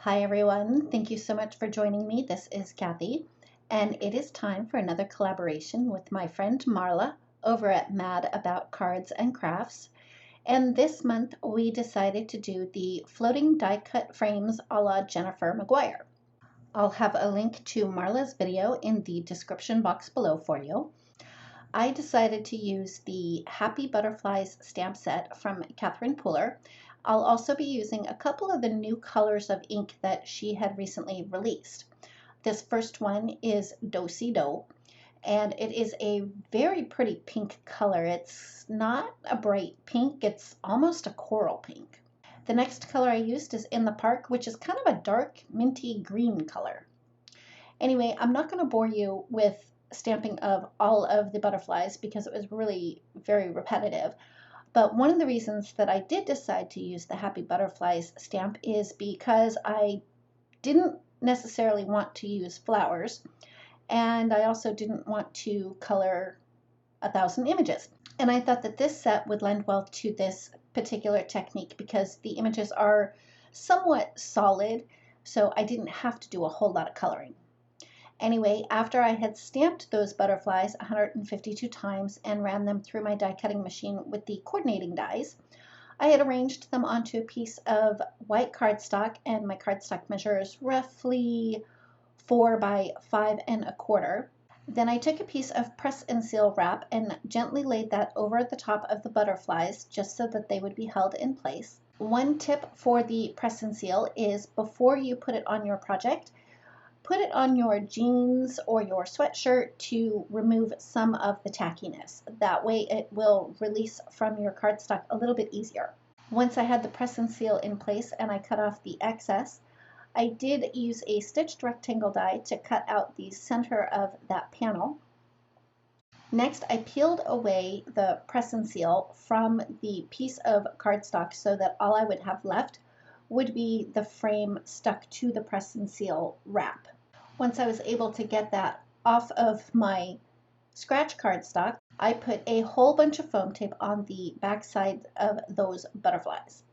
Hi everyone, thank you so much for joining me. This is Kathy, and it is time for another collaboration with my friend Marla over at Mad About Cards and Crafts. And this month we decided to do the floating die cut frames a la Jennifer McGuire. I'll have a link to Marla's video in the description box below for you. I decided to use the Happy Butterflies stamp set from Catherine Pooler. I'll also be using a couple of the new colors of ink that she had recently released. This first one is Do-Si Do, and it is a very pretty pink color. It's not a bright pink, it's almost a coral pink. The next color I used is In the Park, which is kind of a dark minty green color. Anyway, I'm not going to bore you with stamping of all of the butterflies because it was really very repetitive. But one of the reasons that I did decide to use the Happy Butterflies stamp is because I didn't necessarily want to use flowers, and I also didn't want to color 1,000 images. And I thought that this set would lend well to this particular technique because the images are somewhat solid, so I didn't have to do a whole lot of coloring. Anyway, after I had stamped those butterflies 152 times and ran them through my die cutting machine with the coordinating dies, I had arranged them onto a piece of white cardstock, and my cardstock measures roughly 4 by 5 1/4. Then I took a piece of press and seal wrap and gently laid that over the top of the butterflies just so that they would be held in place. One tip for the press and seal is before you put it on your project, put it on your jeans or your sweatshirt to remove some of the tackiness. That way it will release from your cardstock a little bit easier. Once I had the press and seal in place and I cut off the excess, I did use a stitched rectangle die to cut out the center of that panel. Next, I peeled away the press and seal from the piece of cardstock so that all I would have left would be the frame stuck to the press and seal wrap. Once I was able to get that off of my scratch cardstock, I put a whole bunch of foam tape on the back side of those butterflies.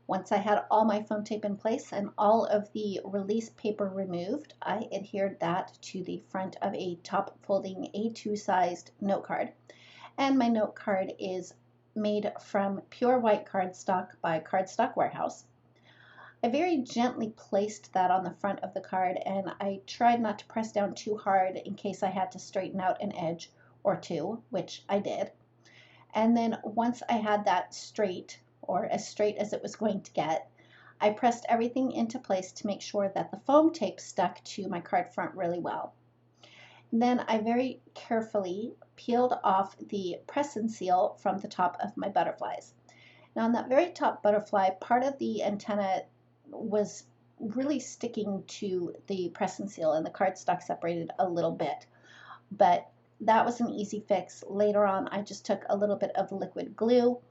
Once I had all my foam tape in place and all of the release paper removed, I adhered that to the front of a top folding A2 sized note card. And my note card is made from pure white cardstock by Cardstock Warehouse. I very gently placed that on the front of the card, and I tried not to press down too hard in case I had to straighten out an edge or two, which I did. And then once I had that straight, or as straight as it was going to get, I pressed everything into place to make sure that the foam tape stuck to my card front really well. And then I very carefully peeled off the press and seal from the top of my butterflies. Now on that very top butterfly, part of the antenna was really sticking to the press and seal, and the cardstock separated a little bit, but that was an easy fix. Later on, I just took a little bit of liquid glue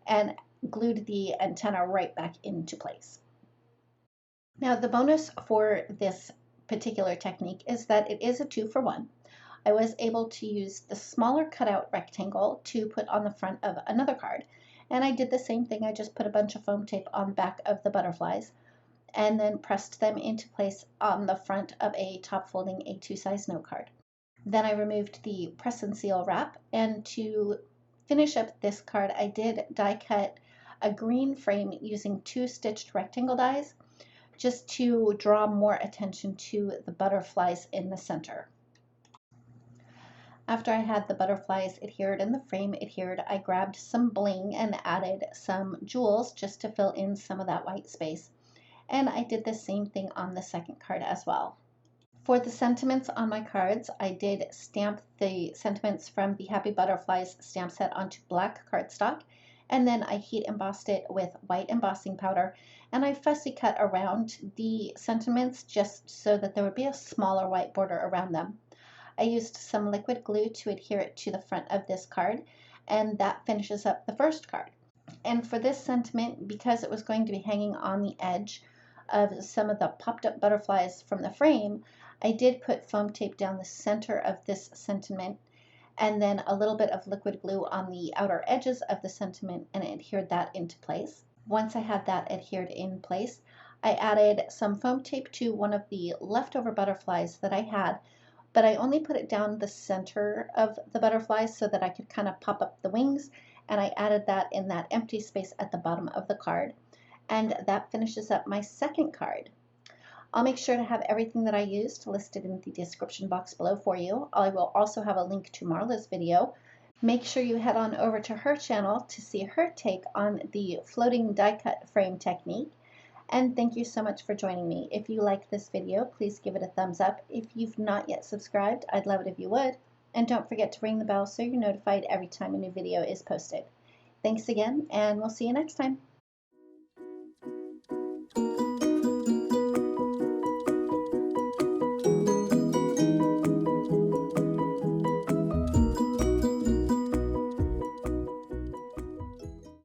and glued the antenna right back into place. Now the bonus for this particular technique is that it is a 2-for-1. I was able to use the smaller cutout rectangle to put on the front of another card, and I did the same thing. I just put a bunch of foam tape on the back of the butterflies and then pressed them into place on the front of a top folding A2 size note card. Then I removed the press and seal wrap, and to finish up this card I did die cut a green frame using 2 stitched rectangle dies just to draw more attention to the butterflies in the center. After I had the butterflies adhered and the frame adhered, I grabbed some bling and added some jewels just to fill in some of that white space. And I did the same thing on the second card as well. For the sentiments on my cards, I did stamp the sentiments from the Happy Butterflies stamp set onto black cardstock, and then I heat embossed it with white embossing powder, and I fussy cut around the sentiments just so that there would be a smaller white border around them. I used some liquid glue to adhere it to the front of this card, and that finishes up the first card. And for this sentiment, because it was going to be hanging on the edge of some of the popped up butterflies from the frame, I did put foam tape down the center of this sentiment and then a little bit of liquid glue on the outer edges of the sentiment and adhered that into place. Once I had that adhered in place, I added some foam tape to one of the leftover butterflies that I had, but I only put it down the center of the butterflies so that I could kind of pop up the wings, and I added that in that empty space at the bottom of the card. And that finishes up my second card. I'll make sure to have everything that I used listed in the description box below for you. I will also have a link to Marla's video. Make sure you head on over to her channel to see her take on the floating die cut frame technique. And thank you so much for joining me. If you like this video, please give it a thumbs up. If you've not yet subscribed, I'd love it if you would. And don't forget to ring the bell so you're notified every time a new video is posted. Thanks again, and we'll see you next time.